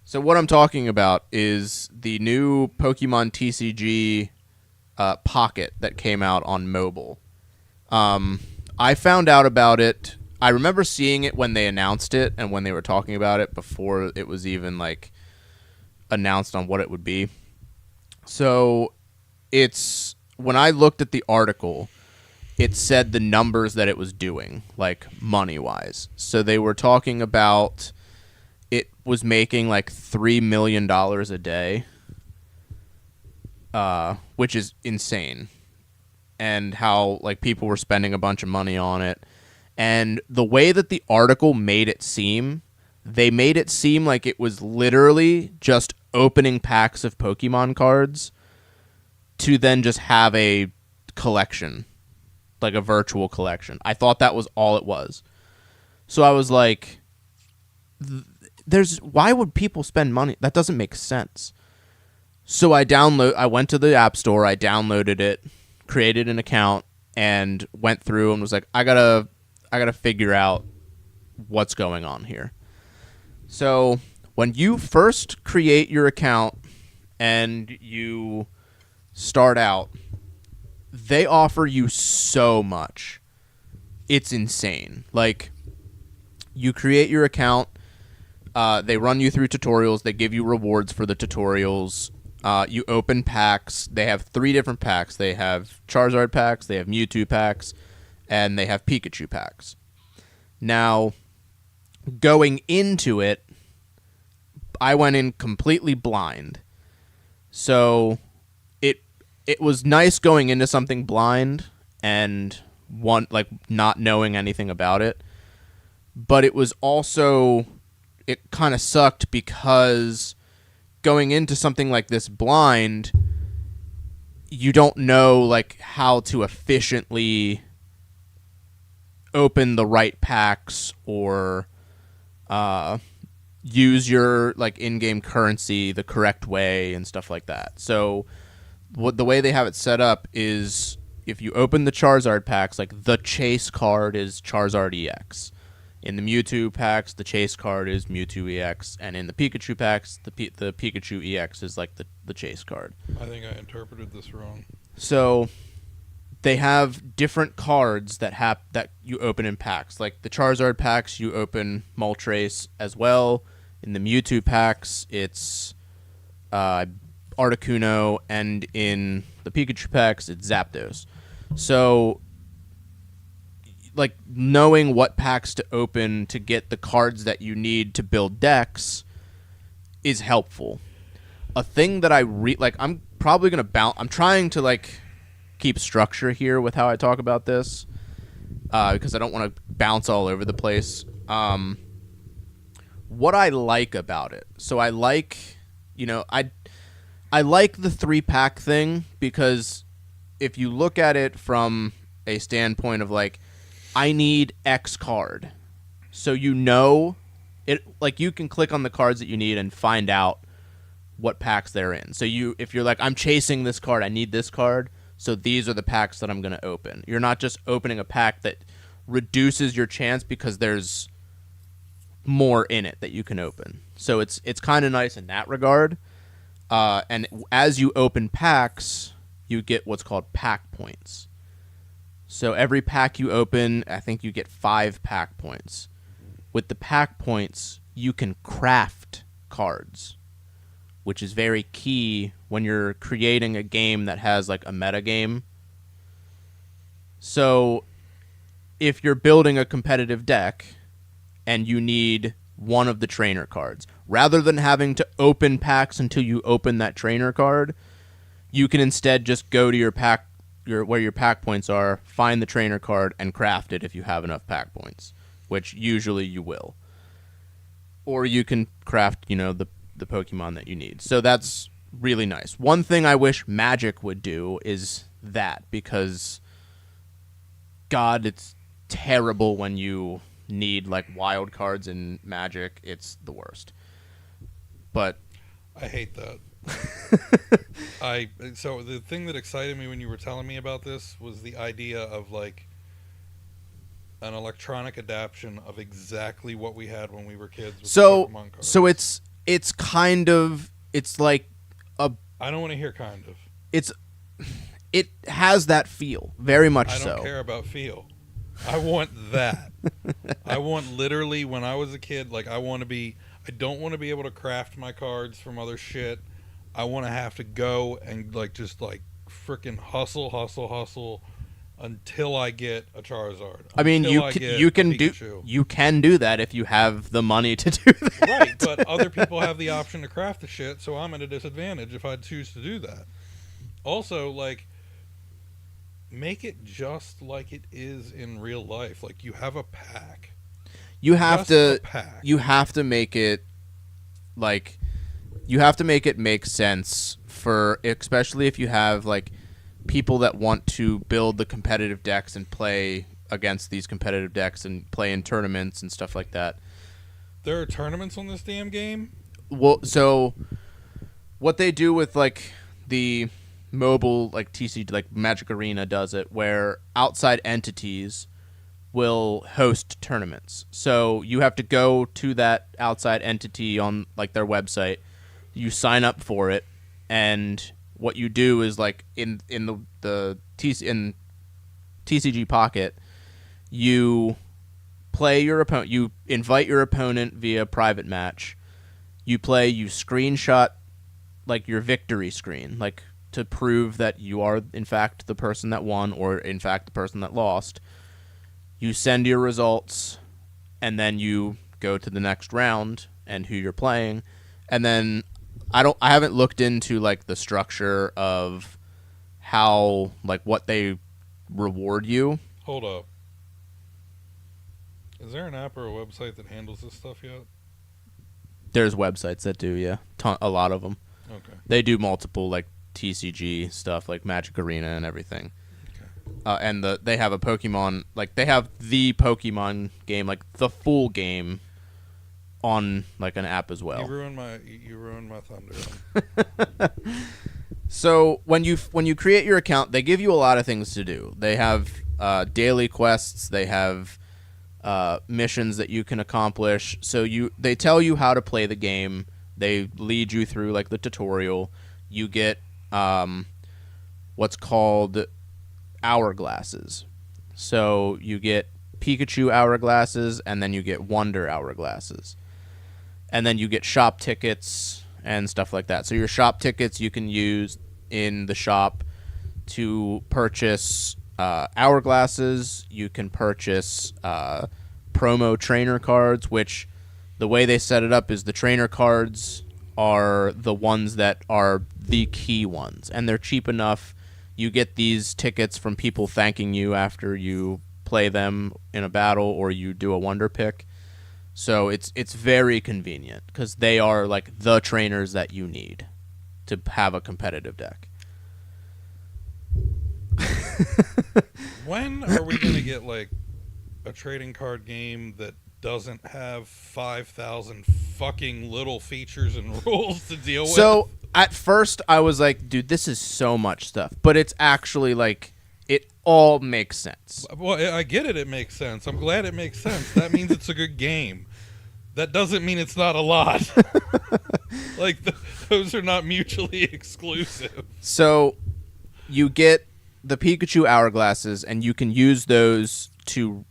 So what I'm talking about is the new Pokemon TCG Pocket that came out on mobile. I found out about it. I remember seeing it when they announced it and when they were talking about it before it was even like announced on what it would be. So it's when I looked at the article, it said the numbers that it was doing, like money wise. So they were talking about it was making like $3 million a day, which is insane. And how like people were spending a bunch of money on it. And the way that the article made it seem, they made it seem like it was literally just opening packs of Pokemon cards to then just have a collection, like a virtual collection. I thought that was all it was. So I was like, why would people spend money? That doesn't make sense. So I went to the App Store, I downloaded it, created an account, and went through and was like, I gotta figure out what's going on here. So when you first create your account and you start out, they offer you so much. It's insane. Like, you create your account, they run you through tutorials, they give you rewards for the tutorials. You open packs. They have 3 different packs. They have Charizard packs, they have Mewtwo packs, and they have Pikachu packs. Now, going into it, I went in completely blind. So it was nice going into something blind and not knowing anything about it. But it was also, it kind of sucked because going into something like this blind, you don't know like how to efficiently open the right packs or use your like in-game currency the correct way and stuff like that. So the way they have it set up is if you open the Charizard packs, like the chase card is Charizard EX. In the Mewtwo packs, the chase card is Mewtwo EX, and in the Pikachu packs, the Pikachu EX is like the chase card. I think I interpreted this wrong. So they have different cards that you open in packs. Like the Charizard packs, you open Moltres as well. In the Mewtwo packs, it's Articuno, and in the Pikachu packs, it's Zapdos. So, like, knowing what packs to open to get the cards that you need to build decks is helpful. A thing that I'm probably going to bounce... I'm trying to, like, keep structure here with how I talk about this, because I don't want to bounce all over the place. What I like about it... So I like... I like the 3-pack thing, because if you look at it from a standpoint of, like, I need X card. So it, like, you can click on the cards that you need and find out what packs they're in. So if you're like, I'm chasing this card, I need this card, so these are the packs that I'm going to open. You're not just opening a pack that reduces your chance because there's more in it that you can open. So it's kind of nice in that regard. And as you open packs, you get what's called pack points. So every pack you open, I think you get 5 pack points. With the pack points, you can craft cards, which is very key when you're creating a game that has like a meta game. So if you're building a competitive deck and you need one of the trainer cards, rather than having to open packs until you open that trainer card, you can instead just go to your pack, where your pack points are, find the trainer card, and craft it if you have enough pack points, which usually you will. Or you can craft, the Pokemon that you need. So that's really nice. One thing I wish Magic would do is that, because, God, it's terrible when you need like wild cards in Magic. It's the worst. But I hate that. So the thing that excited me when you were telling me about this was the idea of like an electronic adaptation of exactly what we had when we were kids with Pokemon cards. So it's It's kind of, it's like a, I don't want to hear kind of. it has that feel, very much I so. don't care about feel. I want that. I want literally, when I was a kid, like I don't want to be able to craft my cards from other shit. I want to have to go and like just like freaking hustle until I get a Charizard. I mean, you can do that if you have the money to do that. Right, but other people have the option to craft the shit, so I'm at a disadvantage if I choose to do that. Also, like, make it just like it is in real life. Like, you have a pack. You have to make it like, you have to make it make sense for, especially if you have like people that want to build the competitive decks and play against these competitive decks and play in tournaments and stuff like that. There are tournaments on this damn game? Well, so what they do with like the mobile like TCG, like Magic Arena does it, where outside entities will host tournaments. So you have to go to that outside entity on like their website. You sign up for it, and what you do is like in TCG Pocket, you play your opponent. You invite your opponent via private match. You play. You screenshot like your victory screen, like to prove that you are in fact the person that won or in fact the person that lost. You send your results, and then you go to the next round and who you're playing, and then I haven't looked into like the structure of how like what they reward you. Hold up. Is there an app or a website that handles this stuff yet? There's websites that do, yeah, a lot of them. Okay. They do multiple like TCG stuff, like Magic Arena and everything. Okay. And they have a Pokemon, like they have the Pokemon game, like the full game, on like an app as well. You ruined my thunder. So when you create your account, they give you a lot of things to do. They have daily quests. They have missions that you can accomplish. So they tell you how to play the game. They lead you through like the tutorial. You get what's called hourglasses. So you get Pikachu hourglasses, and then you get Wonder hourglasses. And then you get shop tickets and stuff like that. So your shop tickets you can use in the shop to purchase hourglasses. You can purchase promo trainer cards, which the way they set it up is the trainer cards are the ones that are the key ones, and they're cheap enough. You get these tickets from people thanking you after you play them in a battle or you do a wonder pick. So it's very convenient because they are like the trainers that you need to have a competitive deck. When are we going to get like a trading card game that doesn't have 5,000 fucking little features and rules to deal with? So at first I was like, dude, this is so much stuff, but it's actually like it all makes sense. Well, I get it. It makes sense. I'm glad it makes sense. That means it's a good game. That doesn't mean it's not a lot. Like those are not mutually exclusive. So you get the Pikachu hourglasses, and you can use those to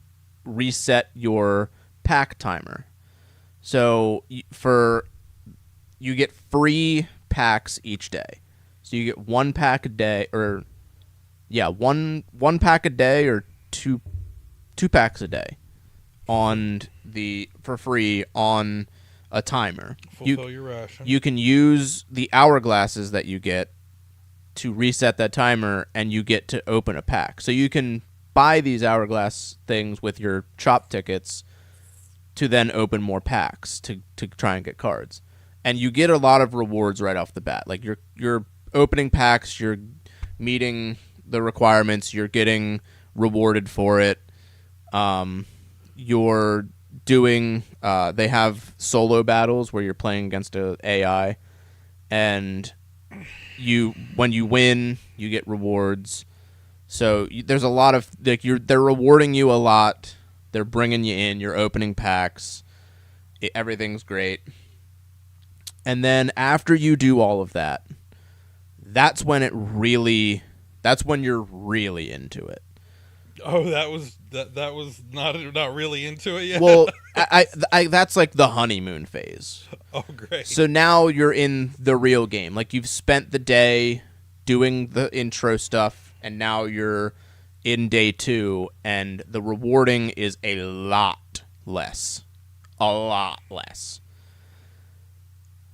reset your pack timer. So you get free packs each day. So you get one pack a day, or one pack a day, or two packs a day for free on a timer. Fulfill your ration. You can use the hourglasses that you get to reset that timer, and you get to open a pack. So you can buy these hourglass things with your shop tickets to then open more packs to try and get cards. And you get a lot of rewards right off the bat. Like you're opening packs, you're meeting the requirements, you're getting rewarded for it. You're doing they have solo battles where you're playing against a AI, and when you win, you get rewards. So there's a lot of they're rewarding you a lot. They're bringing you in. You're opening packs. Everything's great. And then after you do all of that, that's when you're really into it. Oh, that was not really into it yet. Well, I that's like the honeymoon phase. Oh, great. So now you're in the real game. Like, you've spent the day doing the intro stuff, and now you're in day 2, and the rewarding is a lot less. A lot less.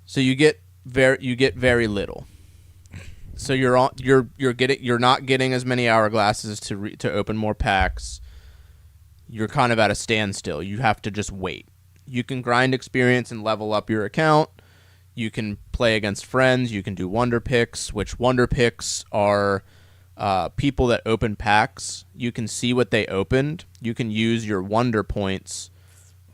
So you get very little. So you're not getting as many hourglasses to open more packs. You're kind of at a standstill. You have to just wait. You can grind experience and level up your account. You can play against friends. You can do wonder picks, which wonder picks are people that open packs. You can see what they opened. You can use your wonder points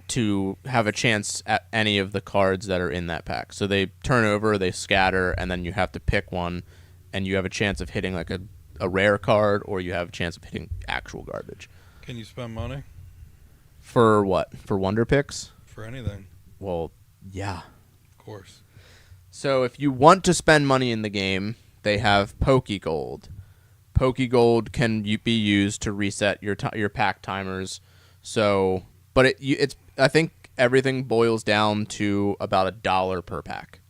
to have a chance at any of the cards that are in that pack. So they turn over, they scatter, and then you have to pick one, and you have a chance of hitting like a rare card, or you have a chance of hitting actual garbage. Can you spend money? For what? For wonder picks? For anything. Well, yeah. Of course. So if you want to spend money in the game, they have Pokegold. Pokegold can be used to reset your pack timers. So, but it's I think everything boils down to about $1 per pack.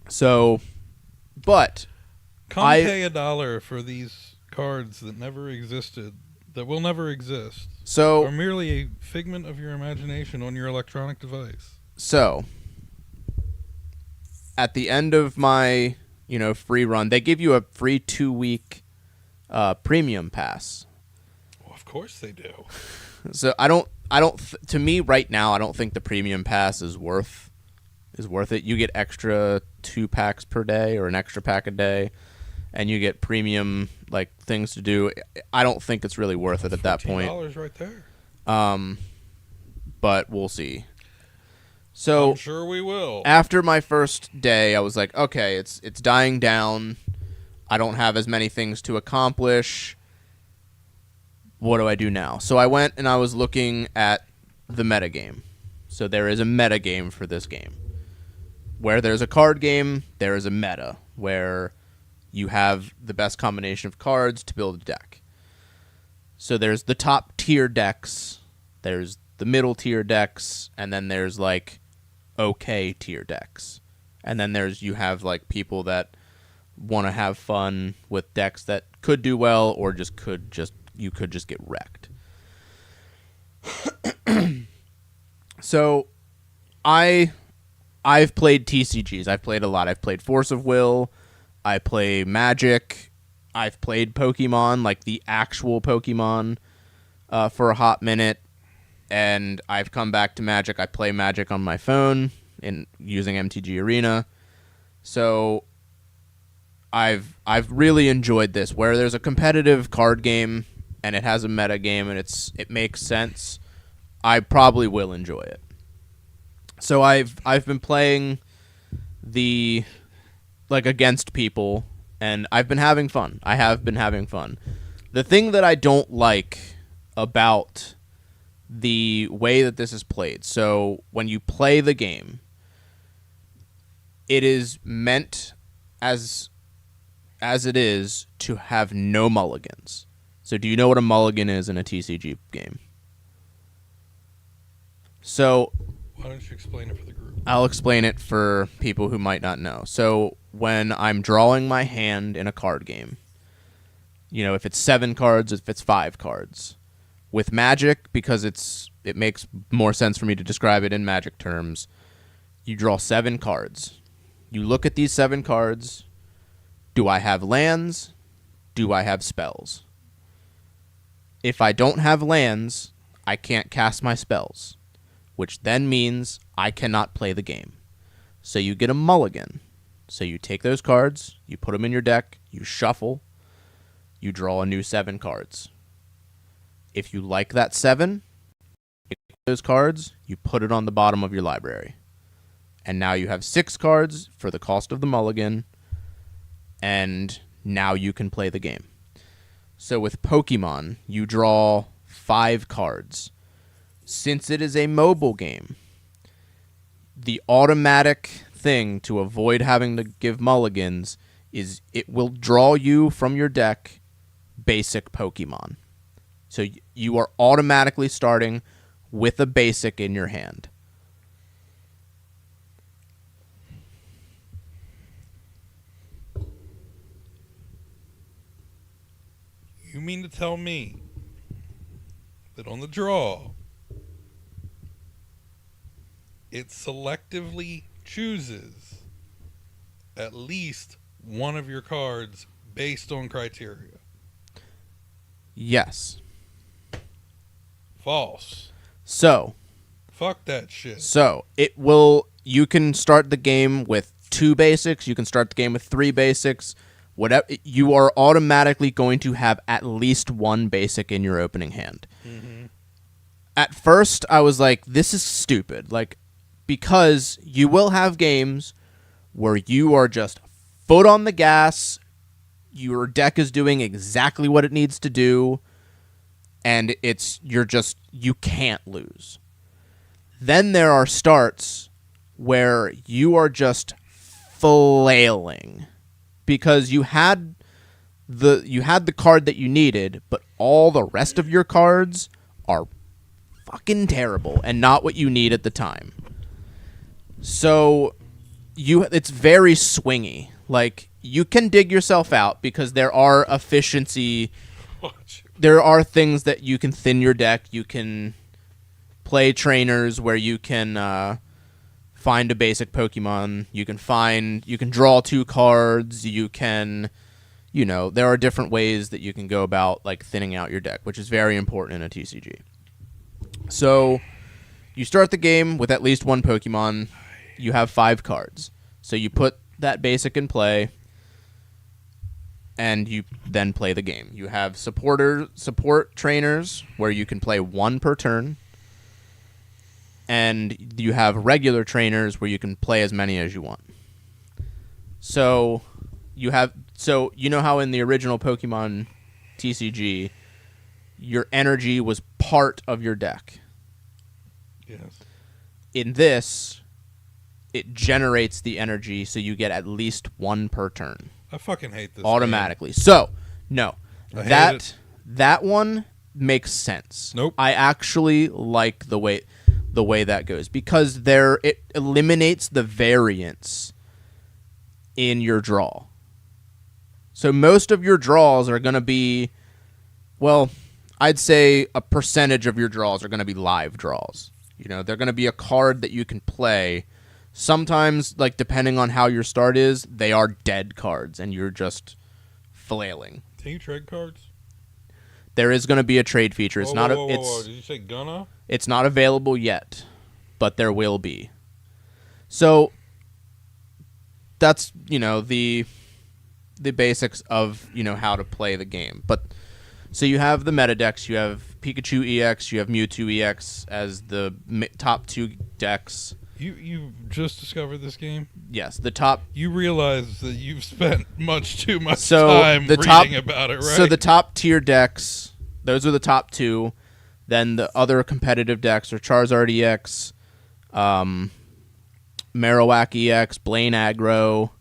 So, but pay $1 for these cards that never existed, that will never exist, so are merely a figment of your imagination on your electronic device. So, at the end of my free run, they give you a free 2-week premium pass. Well, of course they do. So to me right now, I don't think the premium pass is worth it. You get extra 2 packs per day, or an extra pack a day, and you get premium like things to do. I don't think it's really worth it at that point. $14 right there. But we'll see. So I'm sure we will. After my first day, I was like, okay, it's dying down. I don't have as many things to accomplish. What do I do now? So I went and I was looking at the metagame. So there is a metagame for this game. Where there's a card game, there is a meta, where you have the best combination of cards to build a deck. So there's the top tier decks, there's the middle tier decks, and then there's like okay tier decks. And then you have like people that want to have fun with decks that could do well, or you could just get wrecked. So I've played TCGs. I've played a lot. I've played Force of Will. I play Magic. I've played Pokemon, like the actual Pokemon, for a hot minute. And I've come back to Magic. I play Magic on my phone using MTG Arena. So I've really enjoyed this, where there's a competitive card game and it has a meta game and it makes sense. I probably will enjoy it. So I've been playing against people, and I've been having fun. I have been having fun. The thing that I don't like about the way that this is played, so when you play the game, it is meant as it is to have no mulligans. So do you know what a mulligan is in a TCG game? So why don't you explain it for the group? I'll explain it for people who might not know. So when I'm drawing my hand in a card game, if it's 7 cards, if it's 5 cards. With Magic, because it makes more sense for me to describe it in Magic terms, you draw 7 cards. You look at these 7 cards. Do I have lands? Do I have spells? If I don't have lands, I can't cast my spells, which then means I cannot play the game. So you get a mulligan. So you take those cards, you put them in your deck, you shuffle, you draw a new 7 cards. If you like that 7, you take those cards, you put it on the bottom of your library. And now you have 6 cards for the cost of the mulligan, and now you can play the game. So with Pokemon, you draw 5 cards. Since it is a mobile game, the automatic thing to avoid having to give mulligans is it will draw you from your deck basic Pokemon. So you are automatically starting with a basic in your hand. You mean to tell me that on the draw, it selectively chooses at least one of your cards based on criteria? Yes. False. So, fuck that shit. So, you can start the game with 2 basics, you can start the game with 3 basics. Whatever, you are automatically going to have at least 1 basic in your opening hand. Mm-hmm. At first, I was like, this is stupid. Like, because you will have games where you are just foot on the gas, your deck is doing exactly what it needs to do, and you can't lose. Then there are starts where you are just flailing because you had the card that you needed, but all the rest of your cards are fucking terrible and not what you need at the time. So it's very swingy. Like, you can dig yourself out because there are efficiency. There are things that you can thin your deck. You can play trainers where you can find a basic Pokemon. You can draw 2 cards. You can, there are different ways that you can go about like thinning out your deck, which is very important in a TCG. So you start the game with at least 1 Pokemon. You have 5 cards. So you put that basic in play, and you then play the game. You have support trainers where you can play 1 per turn, and you have regular trainers where you can play as many as you want. So you know how in the original Pokemon TCG, your energy was part of your deck. Yes. In this, it generates the energy, so you get at least 1 per turn. I fucking hate this automatically. game. So, no. That one makes sense. Nope. I actually like the way that goes because it eliminates the variance in your draw. So most of your draws are going to be, well, I'd say a percentage of your draws are going to be live draws. They're going to be a card that you can play. Sometimes, like, depending on how your start is, they are dead cards, and you're just flailing. Can you trade cards? There is going to be a trade feature. It's not. Whoa. Did you say gonna? It's not available yet, but there will be. So that's the basics of how to play the game. But so you have the meta decks. You have Pikachu EX. You have Mewtwo EX as the top 2 decks. You just discovered this game? Yes, the top. You realize that you've spent much too much time reading about it, right? So the top tier decks, those are the top 2. Then the other competitive decks are Charizard EX, Marowak EX, Blaine Aggro,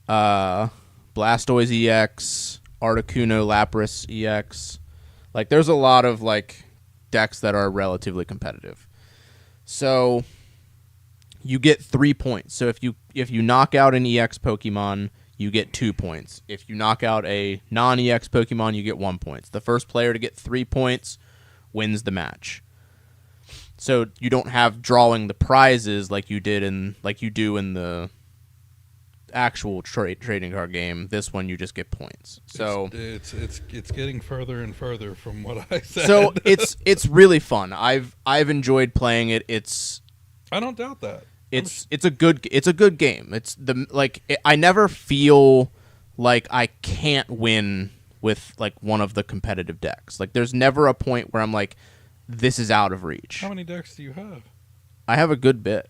Blastoise EX, Articuno Lapras EX. Like, there's a lot of like decks that are relatively competitive. So you get 3 points. So if you knock out an EX Pokemon, you get 2 points. If you knock out a non-EX Pokemon, you get 1 point. The first player to get 3 points wins the match. So you don't have drawing the prizes like you do in the actual trading card game. This one you just get points. So it's getting further and further from what I said. So it's really fun. I've enjoyed playing it. I don't doubt that. It's a good game. I never feel like I can't win with like one of the competitive decks. Like, there's never a point where I'm like, this is out of reach. How many decks do you have? I have a good bit.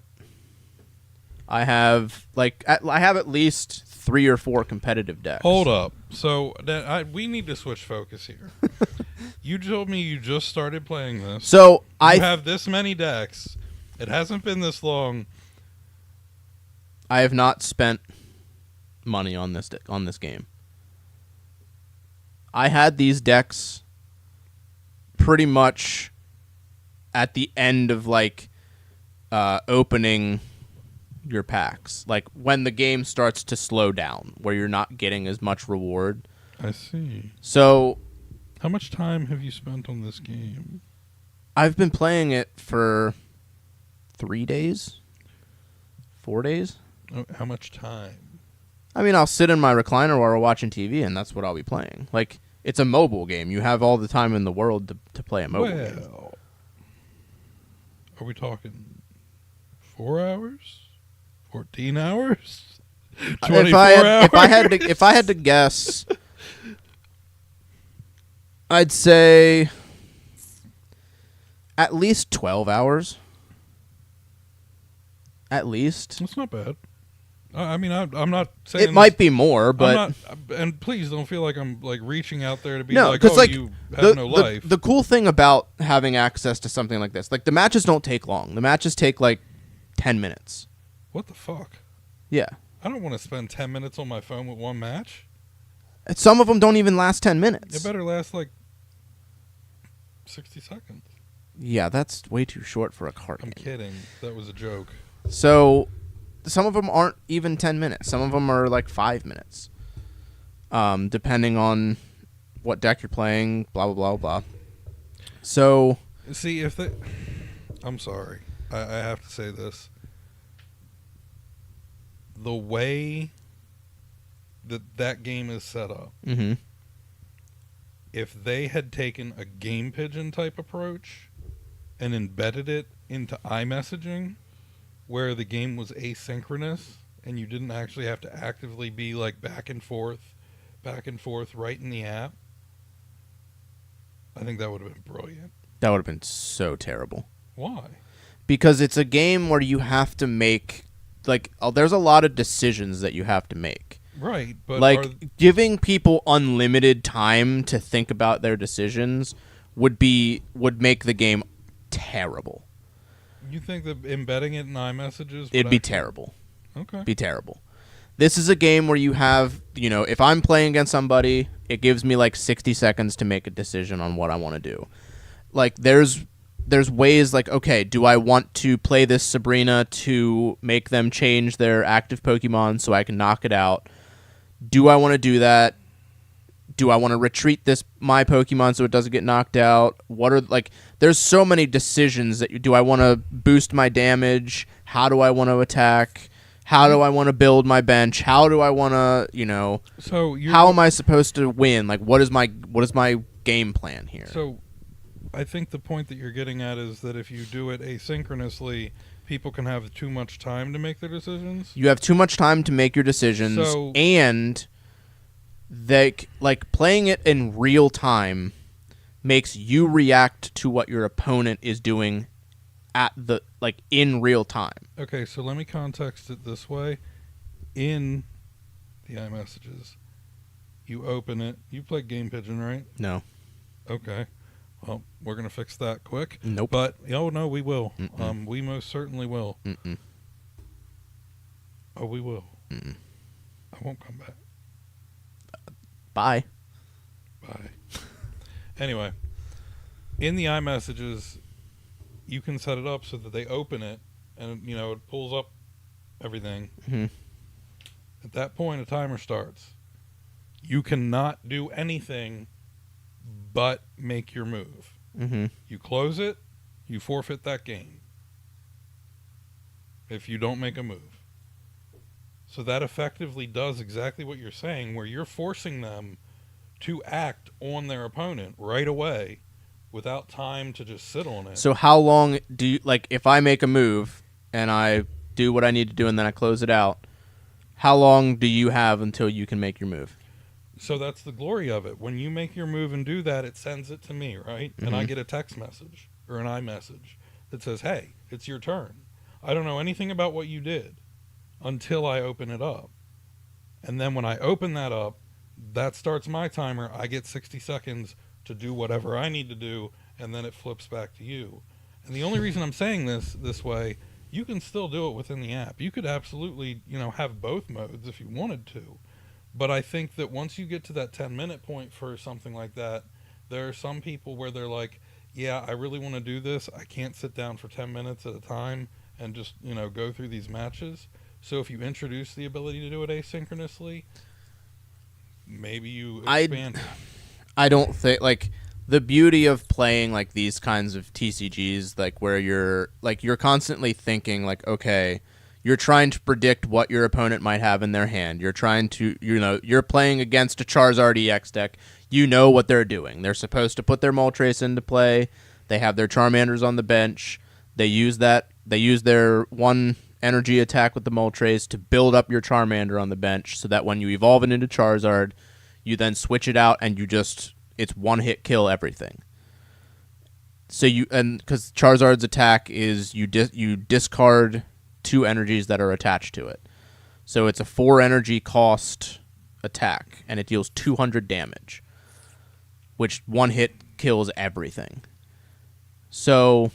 I have at least 3 or 4 competitive decks. Hold up. So we need to switch focus here. You told me you just started playing this. So I have this many decks. It hasn't been this long. I have not spent money on this game. I had these decks pretty much at the end of like opening your packs, like when the game starts to slow down, where you're not getting as much reward. I see. So, how much time have you spent on this game? I've been playing it for 3 days, 4 days. Oh, how much time? I mean, I'll sit in my recliner while we're watching TV, and that's what I'll be playing. Like, it's a mobile game. You have all the time in the world to play a mobile game. Are we talking 4 hours? 14 hours? 24 hours? If I had to guess, I'd say at least 12 hours. At least. That's not bad. I mean, I'm not saying it might be more, but and please don't feel like I'm like reaching out there to be no, like, because oh, like you have no life. The cool thing about having access to something like this, like the matches don't take long. The matches take like 10 minutes. What the fuck? Yeah. I don't want to spend 10 minutes on my phone with one match. Some of them don't even last 10 minutes. It better last like 60 seconds. Yeah, that's way too short for a card game. I'm kidding. That was a joke. So, some of them aren't even 10 minutes. Some of them are like 5 minutes. Depending on what deck you're playing, blah, blah, blah, blah. So... See, if they... I'm sorry. I have to say this. The way that game is set up, mm-hmm. if they had taken a game pigeon type approach and embedded it into iMessaging, where the game was asynchronous and you didn't actually have to actively be like back and forth right in the app, I think that would have been brilliant. That would have been so terrible. Why? Because it's a game where you have to make, like, there's a lot of decisions that you have to make. Right, but like giving people unlimited time to think about their decisions would make the game terrible. You think that embedding it in iMessages it'd be terrible. Okay. Be terrible. This is a game where you have, if I'm playing against somebody, it gives me like 60 seconds to make a decision on what I want to do. Like there's ways like, okay, do I want to play this Sabrina to make them change their active Pokemon so I can knock it out? Do I want to do that? Do I want to retreat my Pokemon so it doesn't get knocked out? There's so many decisions do I want to boost my damage? How do I want to attack? How do I want to build my bench? How do I want to, how am I supposed to win? Like, what is my game plan here? So I think the point that you're getting at is that if you do it asynchronously, people can have too much time to make their decisions. You have too much time to make your decisions, and playing it in real time makes you react to what your opponent is doing in real time. Okay, so let me context it this way. In the iMessages, you open it. You play Game Pigeon, right? No. Okay. Well, we're going to fix that quick. Nope. But, no, we will. Mm-mm. We most certainly will. Mm-mm. Oh, we will. Mm-mm. I won't come back. Bye. Bye. Anyway, in the iMessages, you can set it up so that they open it and, it pulls up everything. Mm-hmm. At that point, a timer starts. You cannot do anything but make your move. Mm-hmm. You close it, you forfeit that game if you don't make a move. So that effectively does exactly what you're saying, where you're forcing them to act on their opponent right away without time to just sit on it. So how long do you, if I make a move and I do what I need to do and then I close it out, how long do you have until you can make your move? So that's the glory of it. When you make your move and do that, it sends it to me, right? Mm-hmm. And I get a text message or an iMessage that says, hey, it's your turn. I don't know anything about what you did until I open it up. And then when I open that up, that starts my timer. I get 60 seconds to do whatever I need to do, and then it flips back to you. And the only reason I'm saying this way, you can still do it within the app. You could absolutely, have both modes if you wanted to. But I think that once you get to that 10-minute point for something like that, there are some people where they're like, yeah, I really want to do this. I can't sit down for 10 minutes at a time and just, go through these matches. So if you introduce the ability to do it asynchronously, maybe you expand it. I don't think, like, the beauty of playing like these kinds of TCGs, like where you're constantly thinking like, okay, you're trying to predict what your opponent might have in their hand. You're trying to, you're playing against a Charizard EX deck. You know what they're doing. They're supposed to put their Moltres into play. They have their Charmanders on the bench. They use their one energy attack with the Moltres to build up your Charmander on the bench so that when you evolve it into Charizard, you then switch it out and it's one hit kill everything. So because Charizard's attack is you discard 2 energies that are attached to it. So it's a 4 energy cost attack, and it deals 200 damage, which one hit kills everything. So,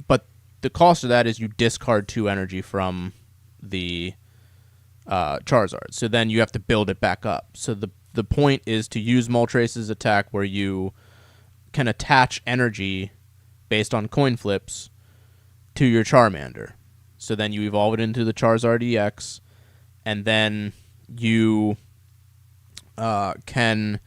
but the cost of that is you discard 2 energy from the Charizard. So then you have to build it back up. So the point is to use Moltres' attack where you can attach energy based on coin flips to your Charmander. So then you evolve it into the Charizard EX, and then you can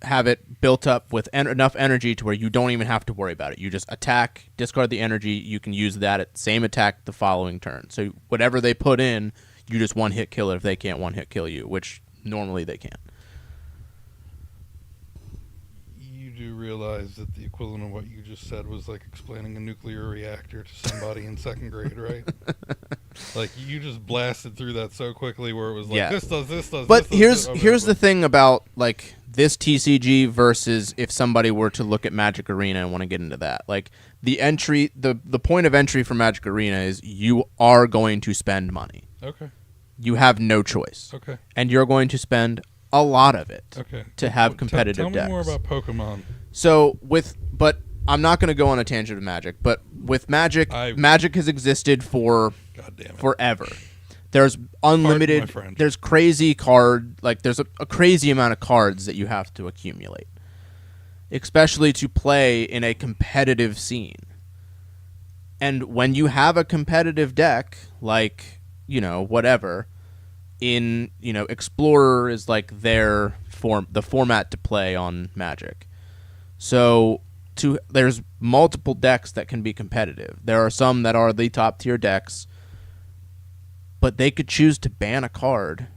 have it built up with enough energy to where you don't even have to worry about it. You just attack, discard the energy, you can use that same attack the following turn. So whatever they put in, you just one-hit kill it if they can't one-hit kill you, which normally they can't. You do realize that the equivalent of what you just said was like explaining a nuclear reactor to somebody in 2nd grade, right? Like, you just blasted through that so quickly where it was like, this does, but this does. Here's the thing about, like, this TCG versus if somebody were to look at Magic Arena and want to get into that. Like, the point of entry for Magic Arena is you are going to spend money. Okay. You have no choice. Okay. And you're going to spend a lot of it to have competitive decks. Tell me more about Pokemon. So but I'm not going to go on a tangent of Magic, but with Magic, Magic has existed for forever. There's unlimited, there's crazy there's a crazy amount of cards that you have to accumulate, especially to play in a competitive scene. And when you have a competitive deck, like, whatever, Explorer is like the format to play on Magic. So there's multiple decks that can be competitive. There are some that are the top tier decks, but they could choose to ban a card,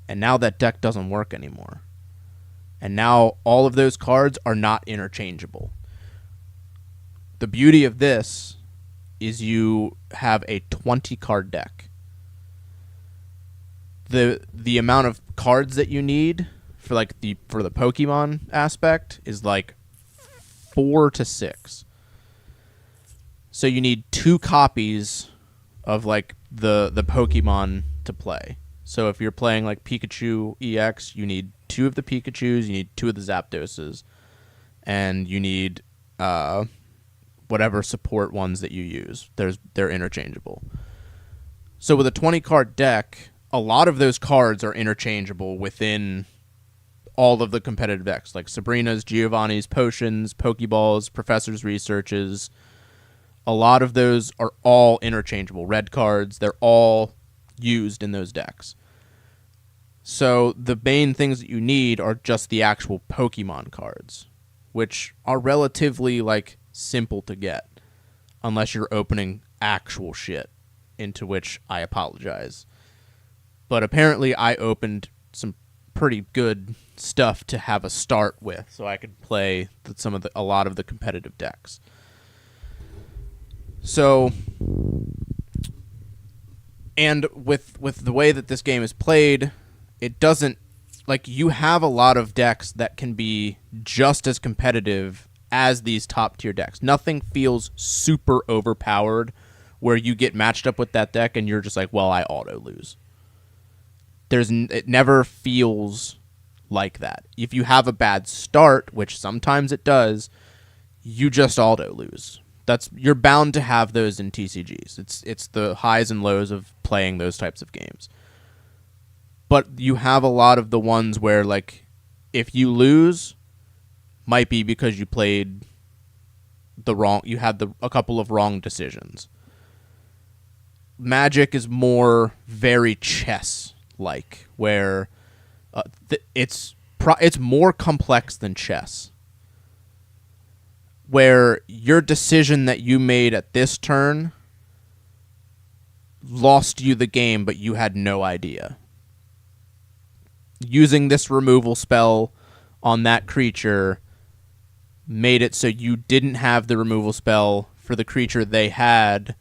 and now that deck doesn't work anymore. And now all of those cards are not interchangeable. The beauty of this is you have a 20-card deck. The amount of cards that you need for the Pokemon aspect is like 4 to 6. So you need 2 copies of like the Pokemon to play. So if you're playing like Pikachu EX, you need 2 of the Pikachus, you need 2 of the Zapdoses, and you need whatever support ones that you use. They're interchangeable. So with a 20-card deck, a lot of those cards are interchangeable within all of the competitive decks, like Sabrina's, Giovanni's, Potions, Pokeballs, Professor's Researches. A lot of those are all interchangeable. Red cards, they're all used in those decks. So the main things that you need are just the actual Pokemon cards, which are relatively like simple to get, unless you're opening actual shit, into which I apologize. But apparently I opened some pretty good stuff to have a start with, so I could play a lot of the competitive decks. So, and with the way that this game is played, it doesn't, like, you have a lot of decks that can be just as competitive as these top tier decks. Nothing feels super overpowered where you get matched up with that deck and you're just like, well, I auto lose. It never feels like that. If you have a bad start, which sometimes it does, you just auto lose. You're bound to have those in TCGs. It's the highs and lows of playing those types of games. But you have a lot of the ones where, like, if you lose, might be because you played you had a couple of wrong decisions. Magic is more very chess-like, where it's more complex than chess. Where your decision that you made at this turn lost you the game, but you had no idea. Using this removal spell on that creature made it so you didn't have the removal spell for the creature they had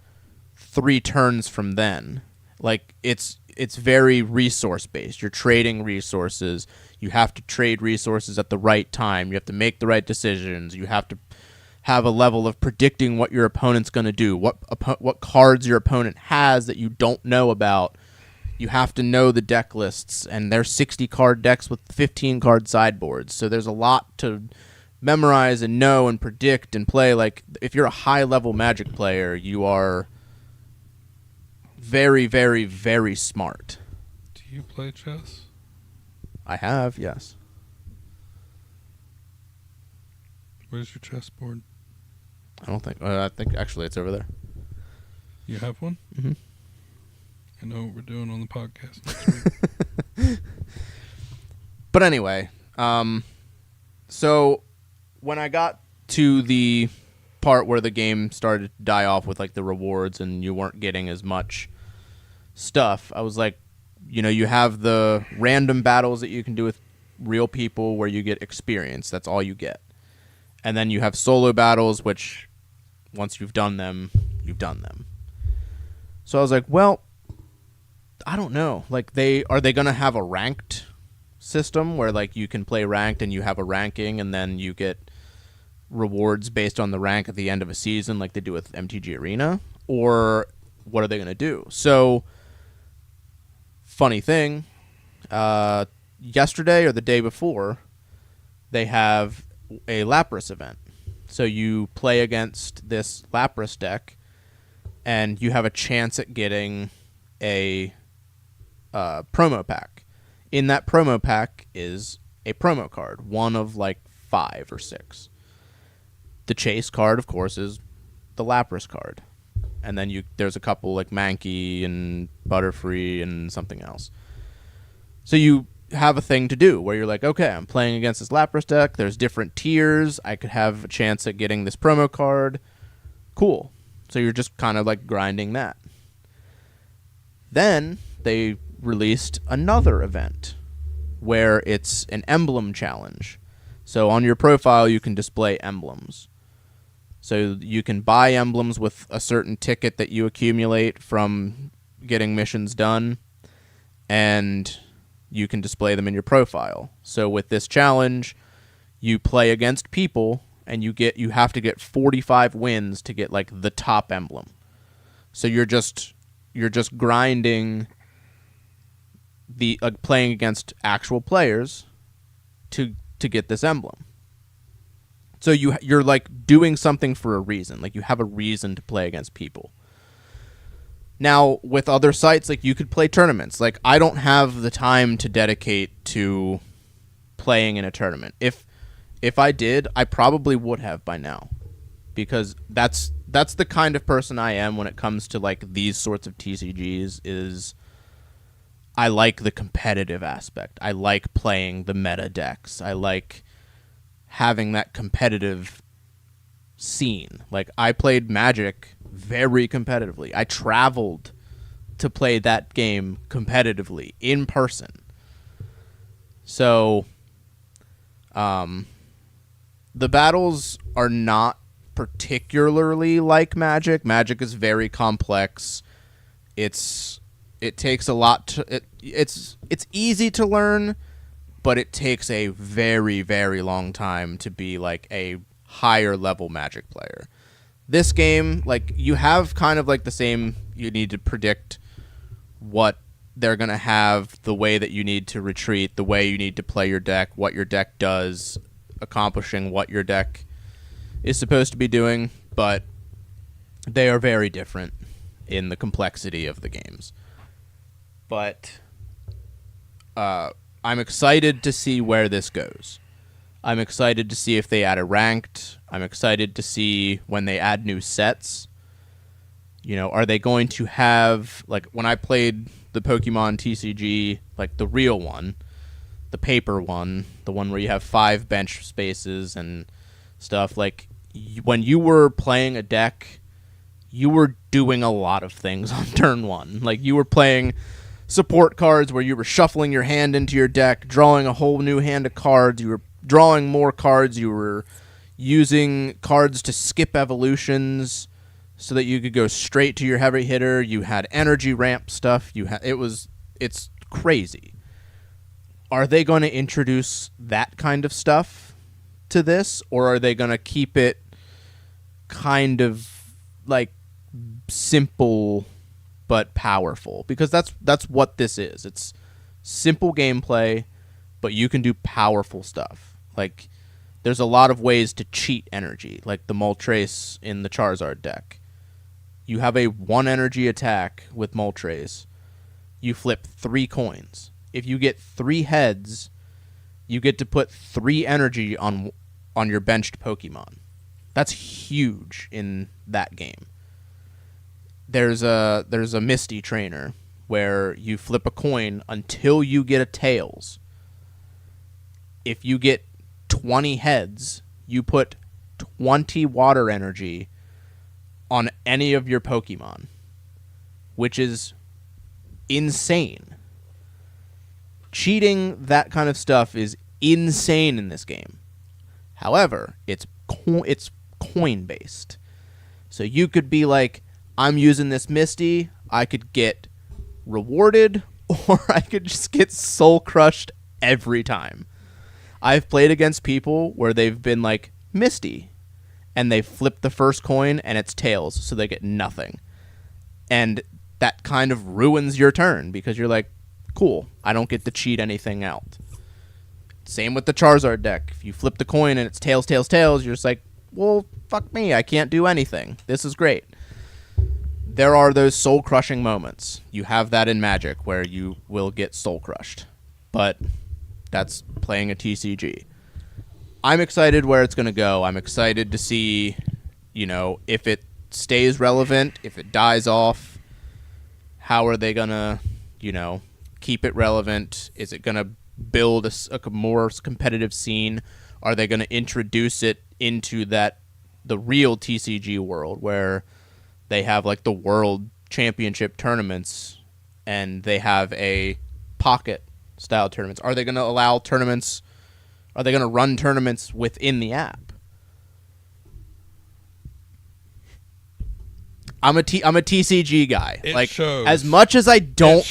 3 turns from then. Like, it's very resource-based. You're trading resources. You have to trade resources at the right time. You have to make the right decisions. You have to have a level of predicting what your opponent's going to do, what cards your opponent has that you don't know about. You have to know the deck lists, and they're 60-card decks with 15-card sideboards. So there's a lot to memorize and know and predict and play. Like, if you're a high-level Magic player, you are very, very, very smart. Do you play chess? I have, yes. Where's your chessboard? I think actually it's over there. You have one? Mm-hmm. I know what we're doing on the podcast next week. But anyway, so when I got to the part where the game started to die off with, like, the rewards and you weren't getting as much stuff, I was like, you have the random battles that you can do with real people where you get experience. That's all you get. And then you have solo battles, which once you've done them, you've done them. So I was like, well, I don't know. Like, are they going to have a ranked system where, like, you can play ranked and you have a ranking and then you get rewards based on the rank at the end of a season like they do with MTG Arena? Or what are they going to do? So, funny thing, yesterday or the day before, they have a Lapras event. So you play against this Lapras deck, and you have a chance at getting a promo pack. In that promo pack is a promo card, one of like 5 or 6. The chase card, of course, is the Lapras card. And then there's a couple like Mankey and Butterfree and something else. So you have a thing to do where you're like, okay, I'm playing against this Lapras deck. There's different tiers. I could have a chance at getting this promo card. Cool. So you're just kind of like grinding that. Then they released another event where it's an emblem challenge. So on your profile, you can display emblems. So you can buy emblems with a certain ticket that you accumulate from getting missions done, and you can display them in your profile. So with this challenge, you play against people, and you have to get 45 wins to get like the top emblem. So you're just grinding playing against actual players to get this emblem. So you're like doing something for a reason. Like, you have a reason to play against people. Now, with other sites, like, you could play tournaments. Like, I don't have the time to dedicate to playing in a tournament. If I did, I probably would have by now, because that's the kind of person I am when it comes to like these sorts of TCGs. Is I like the competitive aspect. I like playing the meta decks. I like having that competitive scene. Like, I played Magic very competitively. I traveled to play that game competitively in person. So, the battles are not particularly like Magic. Magic is very complex. It takes a lot to... It's easy to learn, but it takes a very, very long time to be like a higher level Magic player. This game, like, you have kind of like the same... You need to predict what they're going to have, the way that you need to retreat, the way you need to play your deck, what your deck does, accomplishing what your deck is supposed to be doing, but they are very different in the complexity of the games. But I'm excited to see where this goes. I'm excited to see if they add a ranked. I'm excited to see when they add new sets. You know, are they going to have, like, when I played the Pokemon TCG, like the real one, the paper one, the one where you have 5 bench spaces and stuff, like, when you were playing a deck, you were doing a lot of things on turn 1. Like, you were playing support cards where you were shuffling your hand into your deck, drawing a whole new hand of cards, you were drawing more cards, you were using cards to skip evolutions so that you could go straight to your heavy hitter. You had energy ramp stuff. It's crazy. Are they going to introduce that kind of stuff to this, or are they going to keep it kind of like simple but powerful? Because that's what this is. It's simple gameplay, but you can do powerful stuff. Like, there's a lot of ways to cheat energy, like the Moltres in the Charizard deck. You have a 1 energy attack with Moltres. You flip 3 coins. If you get 3 heads, you get to put 3 energy on your benched Pokemon. That's huge in that game. There's a Misty trainer where you flip a coin until you get a Tails. If you get 20 heads, you put 20 water energy on any of your Pokemon, which is insane. Cheating that kind of stuff is insane in this game. However, it's coin based. So you could be like, I'm using this Misty, I could get rewarded, or I could just get soul crushed every time. I've played against people where they've been like, Misty, and they flip the first coin and it's Tails, so they get nothing. And that kind of ruins your turn because you're like, cool, I don't get to cheat anything out. Same with the Charizard deck. If you flip the coin and it's Tails, Tails, Tails, you're just like, well, fuck me, I can't do anything. This is great. There are those soul-crushing moments. You have that in Magic where you will get soul-crushed. But that's playing a TCG. I'm excited where it's going to go. I'm excited to see, if it stays relevant, if it dies off. How are they going to, keep it relevant? Is it going to build a more competitive scene? Are they going to introduce it into the real TCG world where they have like the world championship tournaments and they have a pocket style tournaments? Are they going to allow tournaments? Are they going to run tournaments within the app? I'm a TCG guy. It shows. As much as I don't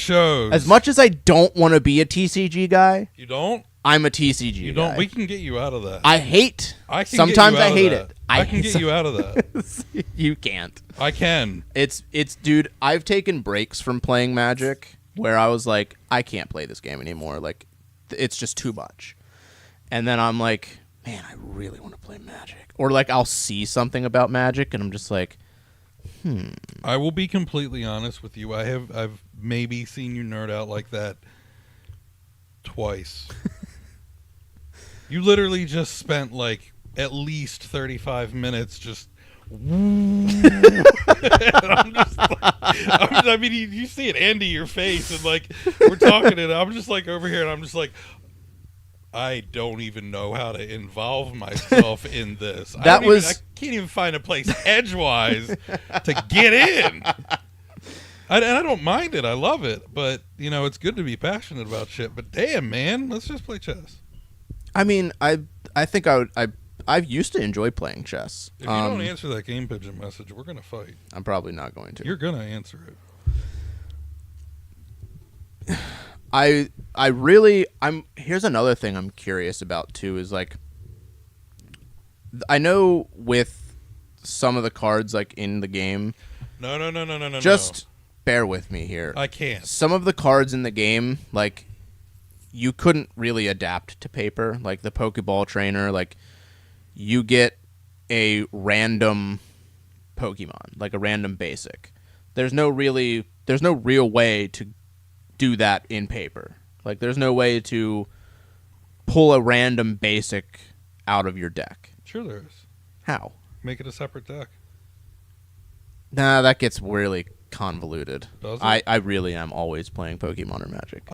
want to be a TCG guy. You don't? I'm a TCG guy. You don't? We can get you out of that. Sometimes I hate it. I can get you out of that. You can't. I can. It's dude, I've taken breaks from playing Magic where I was like, I can't play this game anymore. Like, it's just too much. And then I'm like, man, I really want to play Magic. Or like I'll see something about Magic and I'm just like, I will be completely honest with you. I've maybe seen you nerd out like that twice. You literally just spent like at least 35 minutes just I'm just like, I mean, you see it Andy your face and like we're talking and I'm just like over here and I'm just like, I don't even know how to involve myself in this. I can't even find a place edgewise to get in. And I don't mind it. I love it. But, it's good to be passionate about shit. But damn, man, let's just play chess. I mean, I think I used to enjoy playing chess. If you don't answer that Game Pigeon message, we're going to fight. I'm probably not going to. You're going to answer it. Here's another thing I'm curious about too is like, I know with some of the cards like in the game. No. Just bear with me here. I can't. Some of the cards in the game, like, you couldn't really adapt to paper. Like the Pokeball trainer, like, you get a random Pokemon, like a random basic. There's no real way to do that in paper. Like there's no way to pull a random basic out of your deck. Sure there is. How? Make it a separate deck. Nah, that gets really convoluted. Does it? I really am always playing Pokemon or Magic.